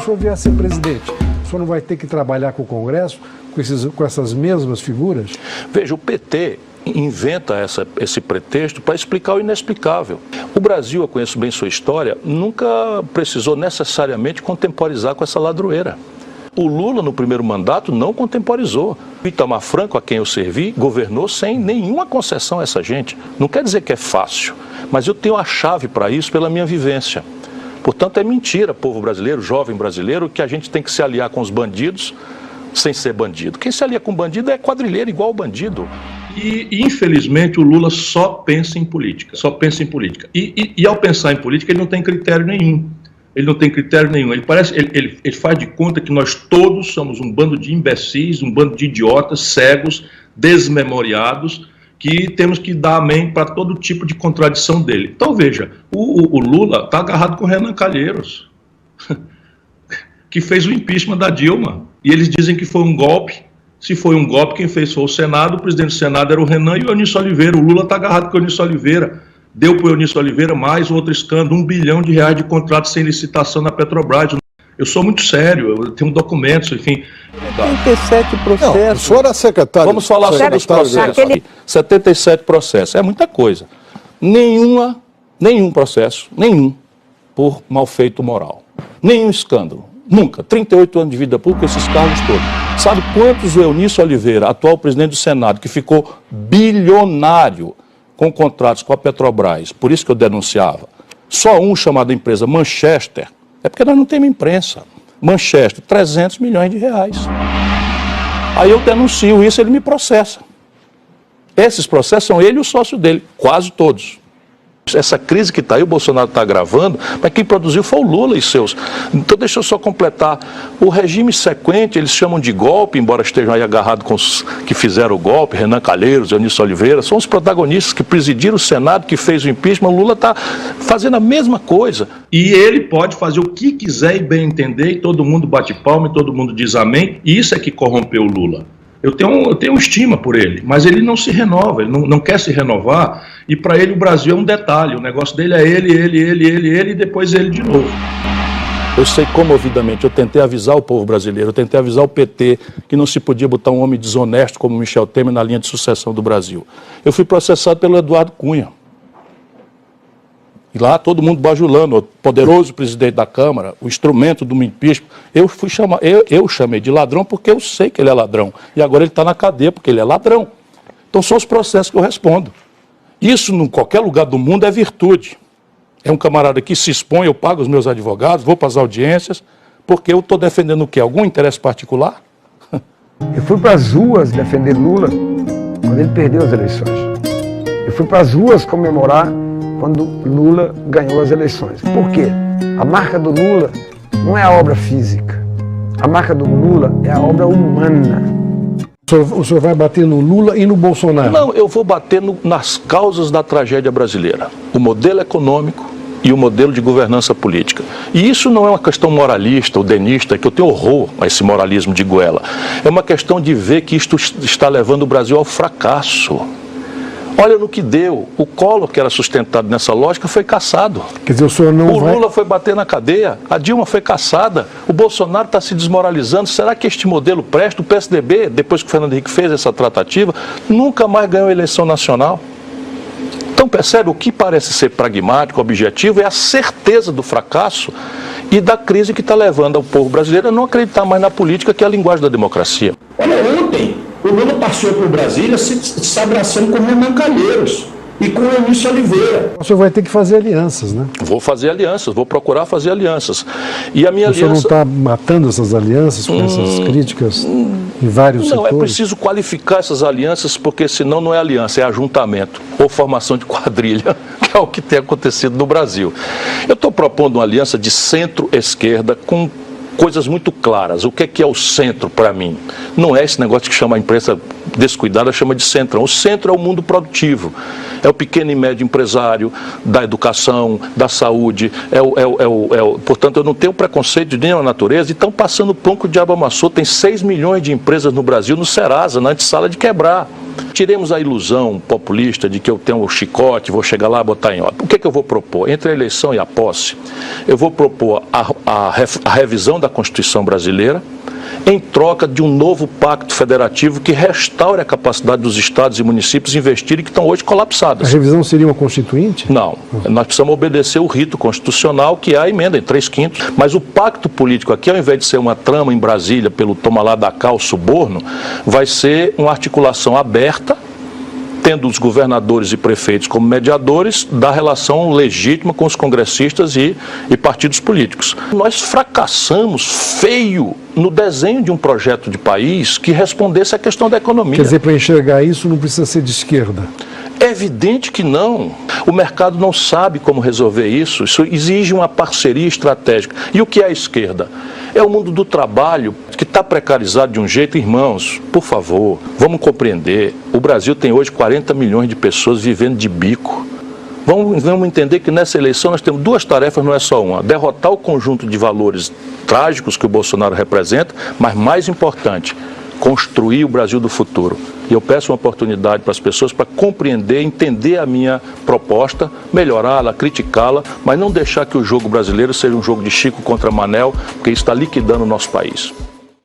senhor vier a ser presidente, o senhor não vai ter que trabalhar com o Congresso, com essas mesmas figuras? Veja, o PT inventa esse pretexto para explicar o inexplicável. O Brasil, eu conheço bem sua história, nunca precisou necessariamente contemporizar com essa ladroeira. O Lula, no primeiro mandato, não contemporizou. O Itamar Franco, a quem eu servi, governou sem nenhuma concessão a essa gente. Não quer dizer que é fácil, mas eu tenho a chave para isso pela minha vivência. Portanto, é mentira, povo brasileiro, jovem brasileiro, que a gente tem que se aliar com os bandidos sem ser bandido. Quem se alia com bandido é quadrilheiro igual bandido. E, infelizmente, o Lula só pensa em política, E ao pensar em política, ele não tem critério nenhum. Ele faz de conta que nós todos somos um bando de imbecis, um bando de idiotas, cegos, desmemoriados, que temos que dar amém para todo tipo de contradição dele. Então, veja, o Lula está agarrado com o Renan Calheiros, que fez o impeachment da Dilma. E eles dizem que foi um golpe. Se foi um golpe, quem fez foi o Senado, o presidente do Senado era o Renan e o Eunício Oliveira. O Lula está agarrado com o Eunício Oliveira. Deu para o Eunício Oliveira mais outro escândalo, R$1 bilhão de contratos sem licitação na Petrobras. Eu sou muito sério, eu tenho documentos, enfim. 77 processos. Não, o senhor é secretário. Vamos falar sobre os processos. 77 processos, é muita coisa. Nenhum processo, por malfeito moral. Nenhum escândalo. Nunca. 38 anos de vida pública, esses cargos todos. Sabe quantos o Eunício Oliveira, atual presidente do Senado, que ficou bilionário com contratos com a Petrobras, por isso que eu denunciava, só um chamado empresa Manchester, é porque nós não temos imprensa. Manchester, 300 milhões de reais. Aí eu denuncio isso, ele me processa. Esses processos são ele e o sócio dele, quase todos. Essa crise que está aí, o Bolsonaro está agravando, mas quem produziu foi o Lula e seus. Então deixa eu só completar. O regime sequente, eles chamam de golpe, embora estejam aí agarrados com os que fizeram o golpe, Renan Calheiros, Eunício Oliveira, são os protagonistas que presidiram o Senado, que fez o impeachment. O Lula está fazendo a mesma coisa. E ele pode fazer o que quiser e bem entender, e todo mundo bate palma, e todo mundo diz amém, e isso é que corrompeu o Lula. Eu tenho estima por ele, mas ele não se renova, ele não quer se renovar, e para ele o Brasil é um detalhe, o negócio dele é ele, e depois ele de novo. Eu sei comovidamente, eu tentei avisar o povo brasileiro, eu tentei avisar o PT que não se podia botar um homem desonesto como Michel Temer na linha de sucessão do Brasil. Eu fui processado pelo Eduardo Cunha. E lá todo mundo bajulando, o poderoso presidente da Câmara, o instrumento do impeachment. Eu chamei de ladrão porque eu sei que ele é ladrão. E agora ele está na cadeia porque ele é ladrão. Então são os processos que eu respondo. Isso, em qualquer lugar do mundo, é virtude. É um camarada que se expõe, eu pago os meus advogados, vou para as audiências, porque eu estou defendendo o quê? Algum interesse particular? Eu fui para as ruas defender Lula quando ele perdeu as eleições. Eu fui para as ruas comemorar quando Lula ganhou as eleições. Por quê? A marca do Lula não é a obra física. A marca do Lula é a obra humana. O senhor vai bater no Lula e no Bolsonaro? Não, eu vou bater nas causas da tragédia brasileira. O modelo econômico e o modelo de governança política. E isso não é uma questão moralista ou denista, que eu tenho horror a esse moralismo de goela. É uma questão de ver que isto está levando o Brasil ao fracasso. Olha no que deu. O Collor, que era sustentado nessa lógica, foi cassado. Quer dizer, o senhor não O Lula foi bater na cadeia, a Dilma foi cassada, o Bolsonaro está se desmoralizando. Será que este modelo presta? O PSDB, depois que o Fernando Henrique fez essa tratativa, nunca mais ganhou a eleição nacional. Então percebe, o que parece ser pragmático, objetivo, é a certeza do fracasso e da crise que está levando o povo brasileiro a não acreditar mais na política, que é a linguagem da democracia. Olha, ontem o Lula passeou por Brasília se abraçando com o Renan Calheiros e com o Eunício Oliveira. O senhor vai ter que fazer alianças, né? Vou fazer alianças, vou procurar fazer alianças. E a minha aliança... O senhor não está matando essas alianças com essas críticas em vários setores? Não, é preciso qualificar essas alianças, porque senão não é aliança, é ajuntamento ou formação de quadrilha, que é o que tem acontecido no Brasil. Eu estou propondo uma aliança de centro-esquerda com coisas muito claras. O que é o centro para mim? Não é esse negócio que chama a imprensa descuidada, chama de centrão. O centro é o mundo produtivo, é o pequeno e médio empresário, da educação, da saúde, portanto eu não tenho preconceito de nenhuma natureza, e estão passando pão que o diabo amassou. Tem 6 milhões de empresas no Brasil, no Serasa, na antessala de quebrar. tiremos a ilusão populista de que eu tenho um chicote, vou chegar lá e botar em ordem. O que é que eu vou propor? Entre a eleição e a posse, eu vou propor a revisão da Constituição brasileira em troca de um novo pacto federativo que restaure a capacidade dos estados e municípios investirem que estão hoje colapsadas. A revisão seria uma constituinte? Não, nós precisamos obedecer o rito constitucional, que é a emenda em 3/5. Mas o pacto político aqui, ao invés de ser uma trama em Brasília pelo toma lá da cá, o suborno, vai ser uma articulação aberta, tendo os governadores e prefeitos como mediadores da relação legítima com os congressistas e partidos políticos. Nós fracassamos feio no desenho de um projeto de país que respondesse à questão da economia. Quer dizer, para enxergar isso não precisa ser de esquerda. É evidente que não. O mercado não sabe como resolver isso. Isso exige uma parceria estratégica. E o que é a esquerda? É o mundo do trabalho que está precarizado de um jeito. Irmãos, por favor, vamos compreender. O Brasil tem hoje 40 milhões de pessoas vivendo de bico. Vamos entender que nessa eleição nós temos duas tarefas, não é só uma. Derrotar o conjunto de valores trágicos que o Bolsonaro representa, mas mais importante, construir o Brasil do futuro. E eu peço uma oportunidade para as pessoas para compreender, entender a minha proposta, melhorá-la, criticá-la, mas não deixar que o jogo brasileiro seja um jogo de Chico contra Manel, porque isso está liquidando o nosso país.